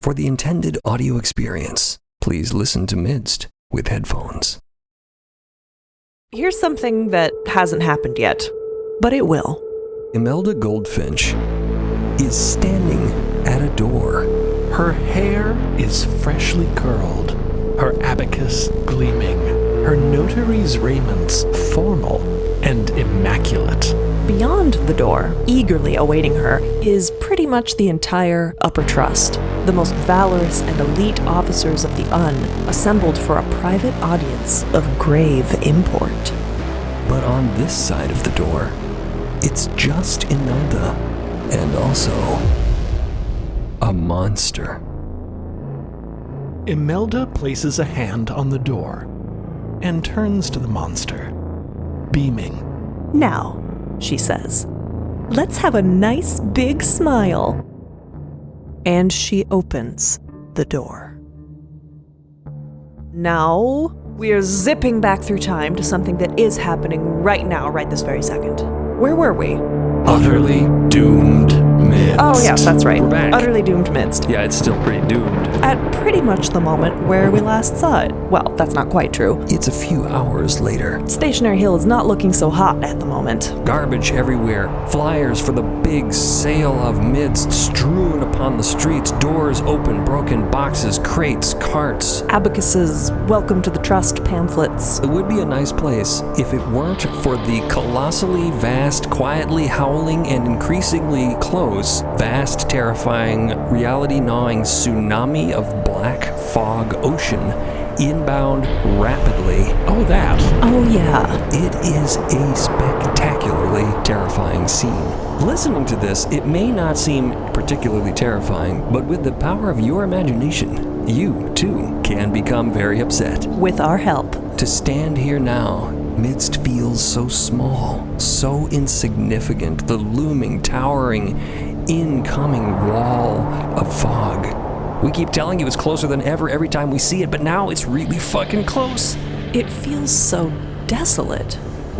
For the intended audio experience, please listen to Midst with headphones. Here's something that hasn't happened yet, but it will. Imelda Goldfinch is standing at a door. Her hair is freshly curled, her abacus gleaming, her notary's raiments formal and immaculate. Beyond the door, eagerly awaiting her, is pretty much the entire upper trust, the most valorous and elite officers of the UN, assembled for a private audience of grave import. But on this side of the door, it's just Imelda, and also a monster. Imelda places a hand on the door and turns to the monster, beaming. Now, she says, let's have a nice big smile. And she opens the door. Now, we are zipping back through time to something that is happening right now, right this very second. Where were we? Utterly doomed midst. Oh, yes, that's right. We're back. Utterly doomed midst. Yeah, it's still pretty doomed. At pretty much the moment where we last saw it. Well, that's not quite true. It's a few hours later. Stationary Hill is not looking so hot at the moment. Garbage everywhere. Flyers for the big sale of Midst strewn upon the streets. Doors open, broken boxes, crates, carts. Abacuses, welcome to the trust pamphlets. It would be a nice place if it weren't for the colossally vast, quietly howling, and increasingly close, vast, terrifying, reality-gnawing tsunami of black fog ocean inbound rapidly. Oh, that. Oh, yeah. It is a spectacularly terrifying scene. Listening to this, it may not seem particularly terrifying, but with the power of your imagination, you, too, can become very upset. With our help. To stand here now, Midst feels so small, so insignificant, the looming, towering, incoming wall of fog. We keep telling you it's closer than ever every time we see it, but now it's really fucking close. It feels so desolate.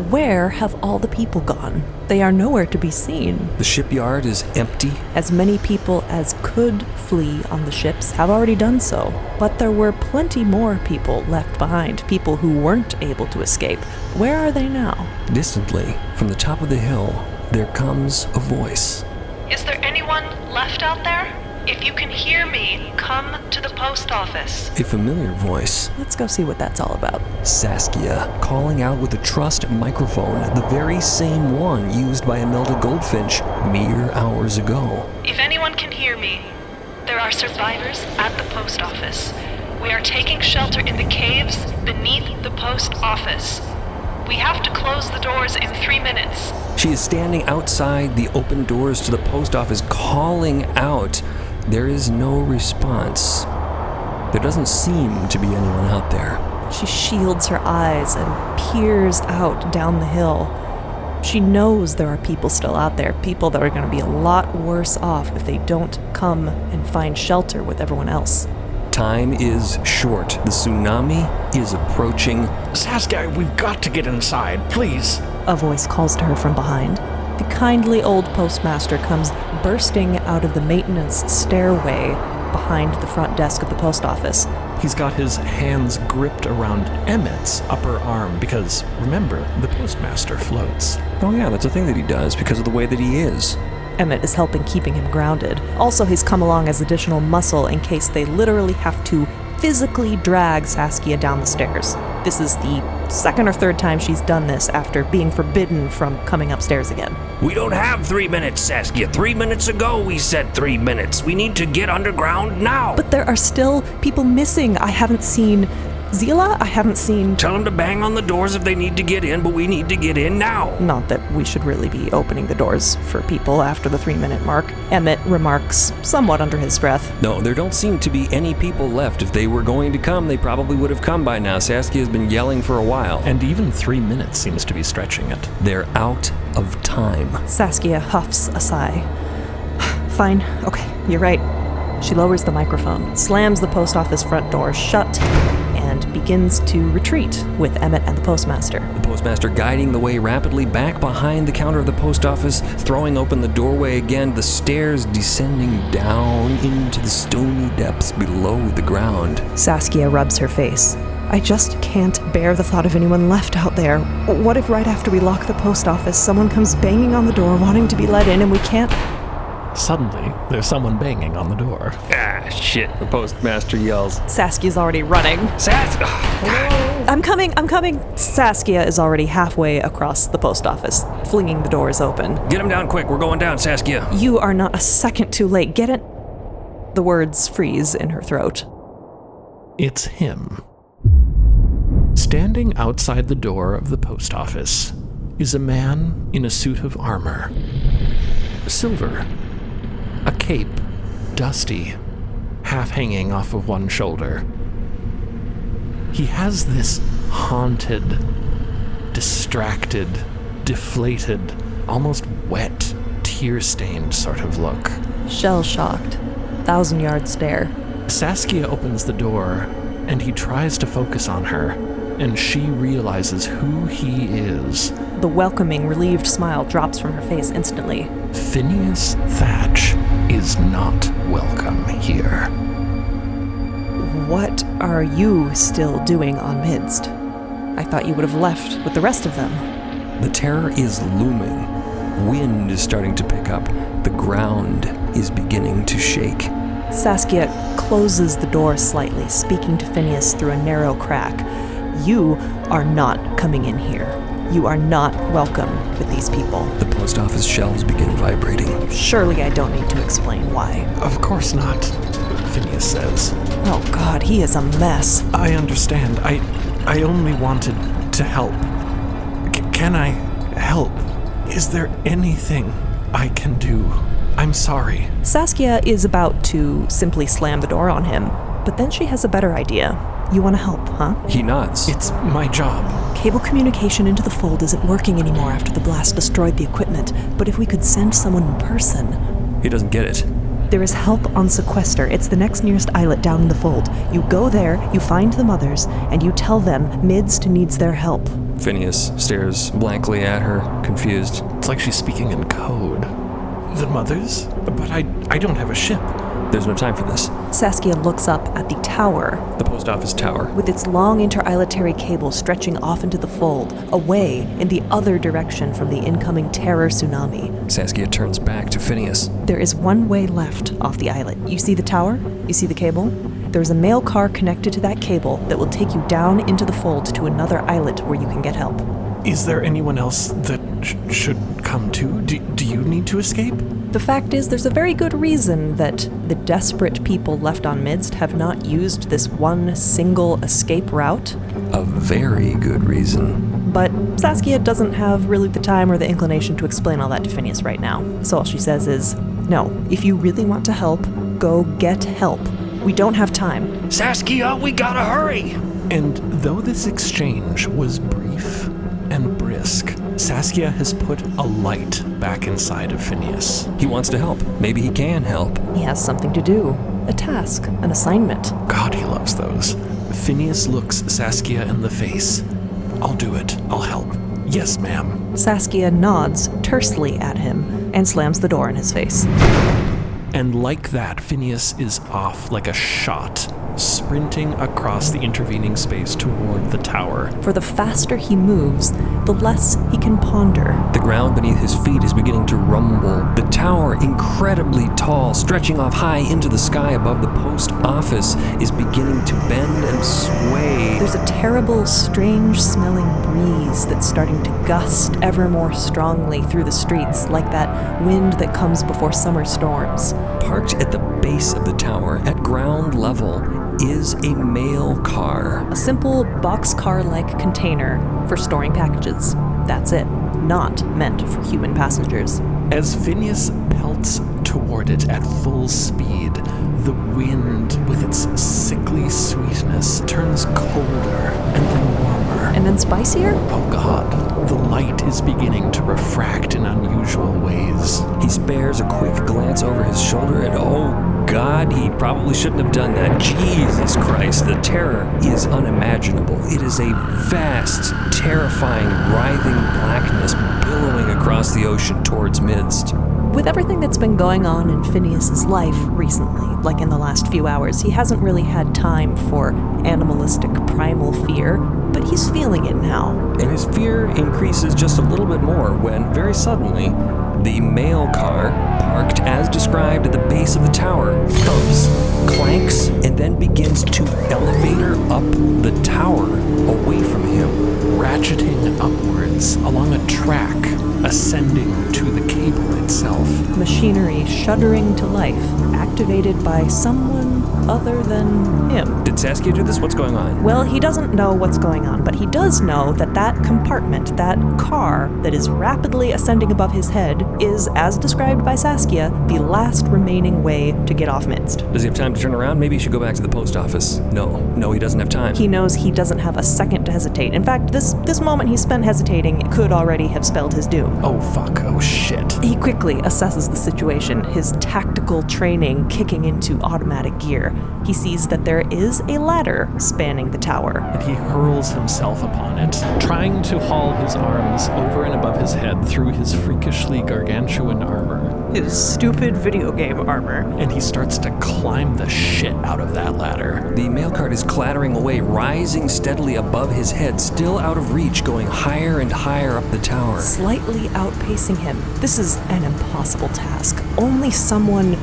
Where have all the people gone? They are nowhere to be seen. The shipyard is empty. As many people as could flee on the ships have already done so, but there were plenty more people left behind, people who weren't able to escape. Where are they now? Distantly, from the top of the hill, there comes a voice. Is there anyone left out there? If you can hear me, come to the post office. A familiar voice. Let's go see what that's all about. Saskia, calling out with a trust microphone, the very same one used by Imelda Goldfinch mere hours ago. If anyone can hear me, there are survivors at the post office. We are taking shelter in the caves beneath the post office. We have to close the doors in 3 minutes. She is standing outside the open doors to the post office, calling out. There is no response. There doesn't seem to be anyone out there. She shields her eyes and peers out down the hill. She knows there are people still out there, people that are going to be a lot worse off if they don't come and find shelter with everyone else. Time is short. The tsunami is approaching. Saskia, we've got to get inside, please. A voice calls to her from behind. The kindly old postmaster comes bursting out of the maintenance stairway behind the front desk of the post office. He's got his hands gripped around Emmett's upper arm because, remember, the postmaster floats. Oh yeah, that's a thing that he does because of the way that he is. Emmett is helping keeping him grounded. Also, he's come along as additional muscle in case they literally have to physically drag Saskia down the stairs. This is the second or third time she's done this after being forbidden from coming upstairs again. We don't have 3 minutes, Saskia. 3 minutes ago we said 3 minutes. We need to get underground now. But there are still people missing. I haven't seen Zila, I haven't seen... Tell them to bang on the doors if they need to get in, but we need to get in now. Not that we should really be opening the doors for people after the 3-minute mark. Emmett remarks somewhat under his breath. No, there don't seem to be any people left. If they were going to come, they probably would have come by now. Saskia has been yelling for a while. And even 3 minutes seems to be stretching it. They're out of time. Saskia huffs a sigh. Fine, okay, you're right. She lowers the microphone, slams the post office front door shut, and and begins to retreat with Emmett and the postmaster. The postmaster guiding the way rapidly back behind the counter of the post office, throwing open the doorway again, the stairs descending down into the stony depths below the ground. Saskia rubs her face. I just can't bear the thought of anyone left out there. What if right after we lock the post office, someone comes banging on the door wanting to be let in and we can't... Suddenly, there's someone banging on the door. Ah, shit, the postmaster yells. Saskia's already running. I'm coming. Saskia is already halfway across the post office, flinging the doors open. Get him down quick. We're going down, Saskia. You are not a second too late. Get it? The words freeze in her throat. It's him. Standing outside the door of the post office is a man in a suit of armor. Silver. A cape, dusty, half hanging off of one shoulder. He has this haunted, distracted, deflated, almost wet, tear-stained sort of look. Shell-shocked. 1,000-yard stare. Saskia opens the door, and he tries to focus on her, and she realizes who he is. The welcoming, relieved smile drops from her face instantly. Phineas Thatch is not welcome here. What are you still doing on Midst? I thought you would have left with the rest of them. The terror is looming. Wind is starting to pick up. The ground is beginning to shake. Saskia closes the door slightly, speaking to Phineas through a narrow crack. You are not coming in here. You are not welcome with these people. The post office shelves begin vibrating. Surely I don't need to explain why. Of course not, Phineas says. Oh God, he is a mess. I understand. I only wanted to help. Can I help? Is there anything I can do? I'm sorry. Saskia is about to simply slam the door on him, but then she has a better idea. You want to help, huh? He nods. It's my job. Cable communication into the fold isn't working anymore after the blast destroyed the equipment, but if we could send someone in person... He doesn't get it. There is help on Sequester. It's the next nearest islet down in the fold. You go there, you find the mothers, and you tell them Midst needs their help. Phineas stares blankly at her, confused. It's like she's speaking in code. The mothers? But I don't have a ship. There's no time for this. Saskia looks up at the tower, The post office tower. with its long inter-isletary cable stretching off into the fold, away in the other direction from the incoming terror tsunami. Saskia turns back to Phineas. There is one way left off the islet. You see the tower? You see the cable? There's a mail car connected to that cable that will take you down into the fold to another islet where you can get help. Is there anyone else that should come too? Do you need to escape? The fact is, there's a very good reason that the desperate people left on Midst have not used this one single escape route. A very good reason. But Saskia doesn't have really the time or the inclination to explain all that to Phineas right now. So all she says is, no, if you really want to help, go get help. We don't have time. Saskia, we gotta hurry. And though this exchange was brief and brisk, Saskia has put a light back inside of Phineas. He wants to help. Maybe he can help. He has something to do. A task, an assignment. God, he loves those. Phineas looks Saskia in the face. I'll do it. I'll help. Yes, ma'am. Saskia nods tersely at him and slams the door in his face. And like that, Phineas is off like a shot, sprinting across the intervening space toward the tower. For the faster he moves, the less he can ponder. The ground beneath his feet is beginning to rumble. The tower, incredibly tall, stretching off high into the sky above the post office, is beginning to bend and sway. There's a terrible, strange-smelling breeze that's starting to gust ever more strongly through the streets, like that wind that comes before summer storms. Parked at the base of the tower, at ground level, is a mail car. A simple boxcar-like container for storing packages. That's it. Not meant for human passengers. As Phineas pelts toward it at full speed, the wind, with its sickly sweetness, turns colder and then warmer. And then spicier? Oh God, the light is beginning to refract in unusual ways. He spares a quick glance over his shoulder and, oh God, he probably shouldn't have done that. Jesus Christ, the terror is unimaginable. It is a vast, terrifying, writhing blackness billowing across the ocean towards Midst. With everything that's been going on in Phineas's life recently, like in the last few hours, he hasn't really had time for animalistic primal fear, but he's feeling it now. And his fear increases just a little bit more when, very suddenly, the mail car, parked as described at the base of the tower, thumps, clanks, and then begins to elevator up the tower away from him, ratcheting upwards along a track, ascending to the cable itself. Machinery shuddering to life, activated by someone other than him. Did Saskia do this? What's going on? Well, he doesn't know what's going on, but he does know that that compartment, that car that is rapidly ascending above his head, is, as described by Saskia, the last remaining way to get off Midst. Does he have time to turn around? Maybe he should go back to the post office. No, he doesn't have time. He knows he doesn't have a second to hesitate. In fact, this moment he spent hesitating could already have spelled his doom. Oh fuck, oh shit. He quickly assesses the situation, his tactical training kicking into automatic gear. He sees that there is a ladder spanning the tower. And he hurls himself upon it, trying to haul his arms over and above his head through his freakishly gargantuan armor. His stupid video game armor. And he starts to climb the shit out of that ladder. The mail cart is clattering away, rising steadily above his head, still out of reach, going higher and higher up the tower. Slightly outpacing him. This is an impossible task. Only someone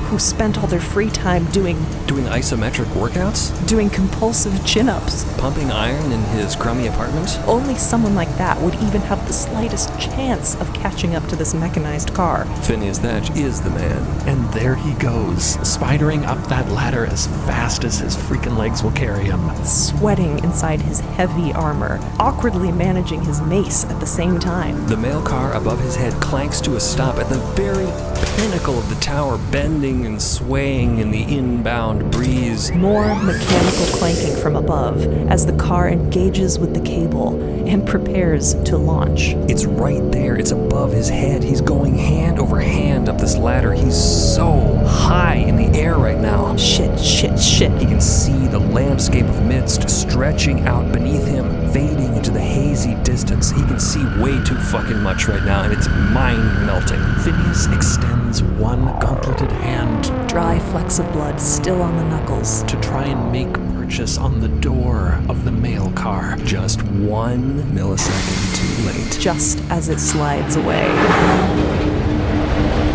who spent all their free time doing isometric workouts? Doing compulsive chin-ups. Pumping iron in his crummy apartment? Only someone like that would even have the slightest chance of catching up to this mechanized car. Phineas Thatch is the man. And there he goes, spidering up that ladder as fast as his freaking legs will carry him. Sweating inside his heavy armor, awkwardly managing his mace at the same time. The mail car above his head clanks to a stop at the very pinnacle of the tower, bending and swaying in the inbound breeze. More mechanical clanking from above as the car engages with the cable and prepares to launch. It's right there. It's above his head. He's going hand over hand up this ladder. He's so high in the air right now. Shit. He can see the landscape of Midst stretching out beneath him, fading into the hazy distance. He can see way too fucking much right now, and it's mind-melting. Phineas extends one gauntleted hand, dry flecks of blood still on the knuckles, to try and make purchase on the door of the mail car. Just 1 millisecond too late. Just as it slides away.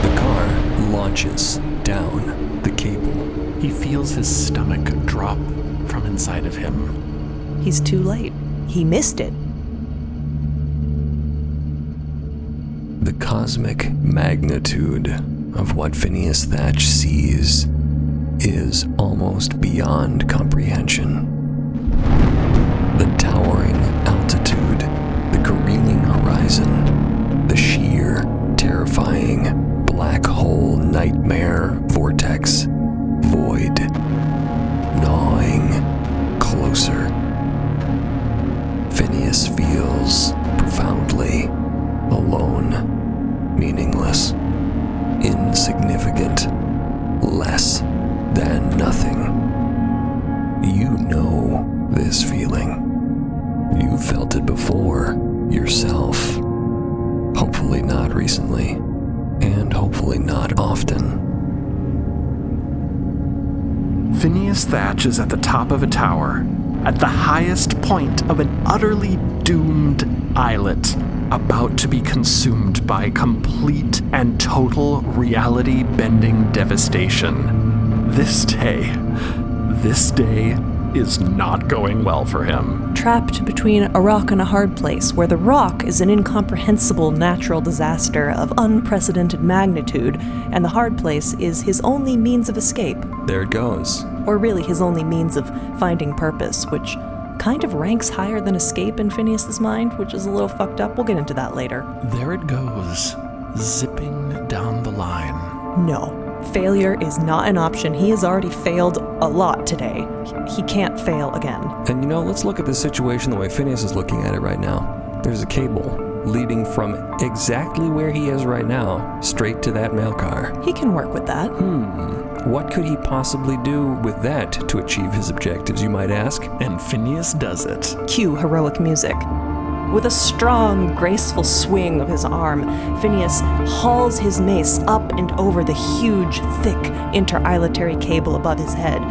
The car launches down the cable. He feels his stomach drop from inside of him. He's too late. He missed it. The cosmic magnitude of what Phineas Thatch sees is almost beyond comprehension. The towering altitude, the careening horizon, the sheer, terrifying, black hole nightmare vortex, void, gnawing, closer. Phineas feels profoundly alone, meaningless, insignificant, less than nothing. You know this feeling. You've felt it before, yourself. Hopefully not recently, and hopefully not often. Phineas Thatch is at the top of a tower, at the highest point of an utterly doomed islet, about to be consumed by complete and total reality-bending devastation. This day is not going well for him. Trapped between a rock and a hard place, where the rock is an incomprehensible natural disaster of unprecedented magnitude, and the hard place is his only means of escape. There it goes. Or really his only means of finding purpose, which kind of ranks higher than escape in Phineas's mind, which is a little fucked up. We'll get into that later. There it goes, zipping down the line. No. Failure is not an option. He has already failed a lot today. He can't fail again. And let's look at the situation the way Phineas is looking at it right now. There's a cable leading from exactly where he is right now, straight to that mail car. He can work with that. What could he possibly do with that to achieve his objectives, you might ask? And Phineas does it. Cue heroic music. With a strong, graceful swing of his arm, Phineas hauls his mace up and over the huge, thick, intereyetary cable above his head,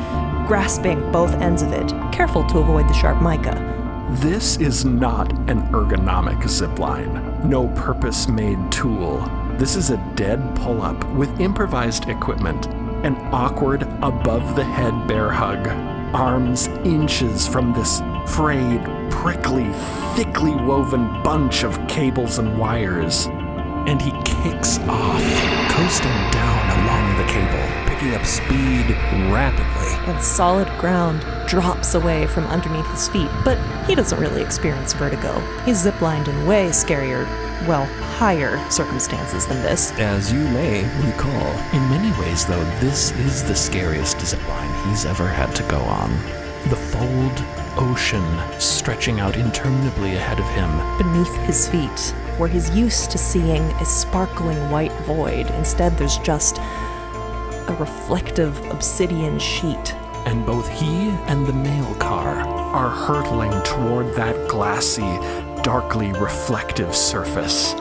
grasping both ends of it, careful to avoid the sharp mica. This is not an ergonomic zipline. No purpose-made tool. This is a dead pull-up with improvised equipment. An awkward, above-the-head bear hug. Arms inches from this frayed, prickly, thickly woven bunch of cables and wires. And he kicks off, coasting down along the cable, picking up speed rapidly. And solid ground drops away from underneath his feet, but he doesn't really experience vertigo. He's ziplined in way scarier, well, higher circumstances than this. As you may recall. In many ways, though, this is the scariest zipline he's ever had to go on. The fold ocean stretching out interminably ahead of him. Beneath his feet, where he's used to seeing a sparkling white void, instead there's just a reflective obsidian sheet. And both he and the mail car are hurtling toward that glassy, darkly reflective surface,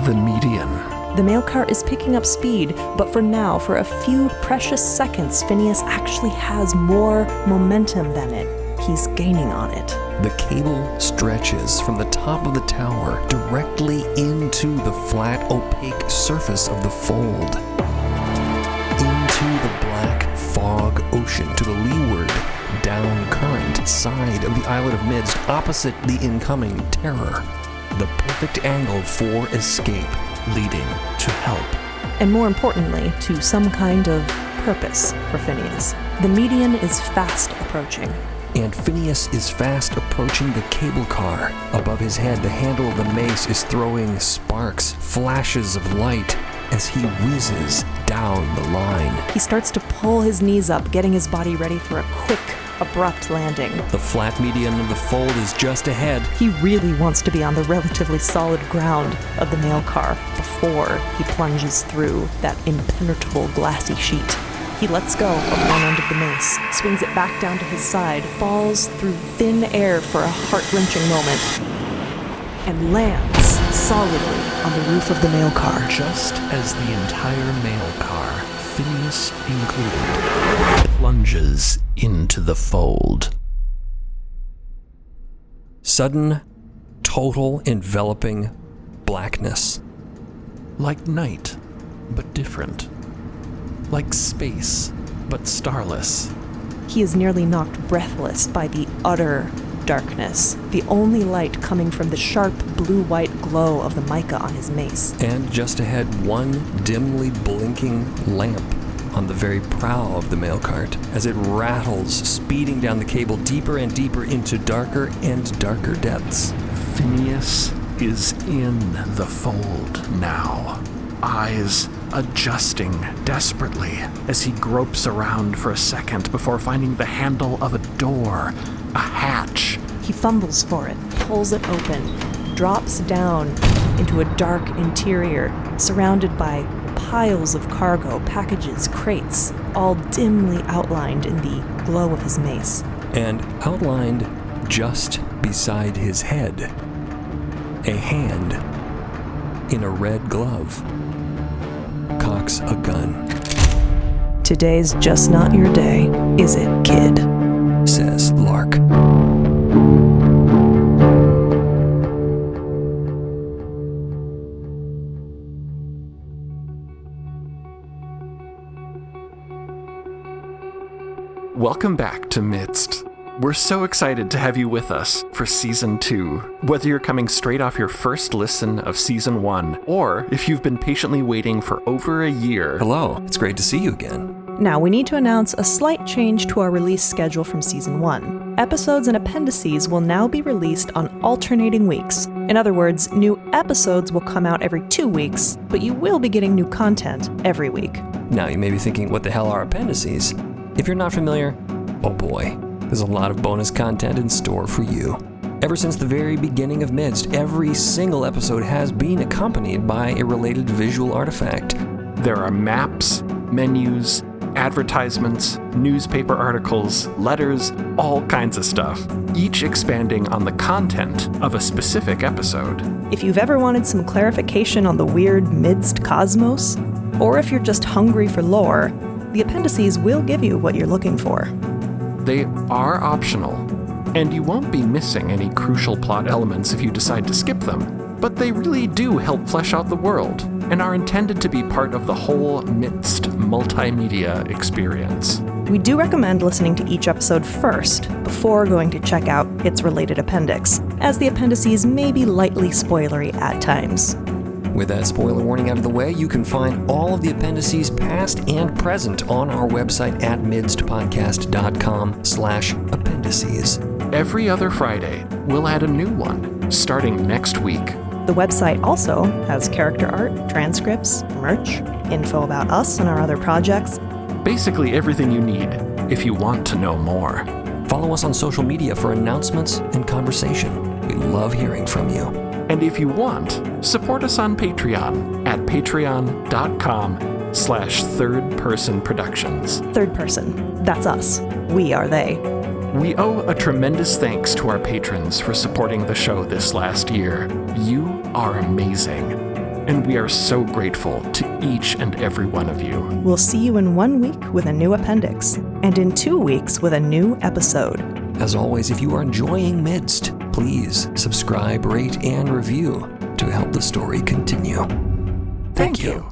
the median. The mail car is picking up speed, but for now, for a few precious seconds, Phineas actually has more momentum than it. He's gaining on it. The cable stretches from the top of the tower directly into the flat, opaque surface of the fold. Into the black fog ocean to the leeward, down current side of the Islet of Mids, opposite the incoming terror. The perfect angle for escape, leading to help. And more importantly, to some kind of purpose for Phineas. The median is fast approaching. And Phineas is fast approaching the cable car. Above his head, the handle of the mace is throwing sparks, flashes of light, as he whizzes down the line. He starts to pull his knees up, getting his body ready for a quick, abrupt landing. The flat median of the fold is just ahead. He really wants to be on the relatively solid ground of the mail car before he plunges through that impenetrable glassy sheet. He lets go of one end of the mace, swings it back down to his side, falls through thin air for a heart-wrenching moment, and lands solidly on the roof of the mail car. Just as the entire mail car, Phineas included, plunges into the fold. Sudden, total, enveloping blackness. Like night, but different. Like space, but starless. He is nearly knocked breathless by the utter darkness, the only light coming from the sharp blue-white glow of the mica on his mace. And just ahead, one dimly blinking lamp on the very prow of the mail cart as it rattles, speeding down the cable deeper and deeper into darker and darker depths. Phineas is in the fold now, eyes adjusting desperately as he gropes around for a second before finding the handle of a door, a hatch. He fumbles for it, pulls it open, drops down into a dark interior surrounded by piles of cargo, packages, crates, all dimly outlined in the glow of his mace. And outlined just beside his head, a hand in a red glove cocks a gun. "Today's just not your day, is it, kid?" says Lark. Welcome back to Midst. We're so excited to have you with us for Season 2. Whether you're coming straight off your first listen of Season 1, or if you've been patiently waiting for over a year. Hello, it's great to see you again. Now, we need to announce a slight change to our release schedule from Season 1. Episodes and appendices will now be released on alternating weeks. In other words, new episodes will come out every 2 weeks, but you will be getting new content every week. Now, you may be thinking, what the hell are appendices? If you're not familiar, oh boy, there's a lot of bonus content in store for you. Ever since the very beginning of Midst, every single episode has been accompanied by a related visual artifact. There are maps, menus, advertisements, newspaper articles, letters, all kinds of stuff, each expanding on the content of a specific episode. If you've ever wanted some clarification on the weird Midst cosmos, or if you're just hungry for lore, the appendices will give you what you're looking for. They are optional, and you won't be missing any crucial plot elements if you decide to skip them, but they really do help flesh out the world, and are intended to be part of the whole Midst multimedia experience. We do recommend listening to each episode first, before going to check out its related appendix, as the appendices may be lightly spoilery at times. With that spoiler warning out of the way, you can find all of the appendices past and present on our website at midstpodcast.com/appendices. Every other Friday, we'll add a new one, starting next week. The website also has character art, transcripts, merch, info about us and our other projects. Basically everything you need if you want to know more. Follow us on social media for announcements and conversation. We love hearing from you. And if you want, support us on Patreon at patreon.com/thirdpersonproductions. Third person, that's us. We are they. We owe a tremendous thanks to our patrons for supporting the show this last year. You are amazing, and we are so grateful to each and every one of you. We'll see you in 1 week with a new appendix, and in 2 weeks with a new episode. As always, if you are enjoying Midst, please subscribe, rate, and review to help the story continue. Thank you.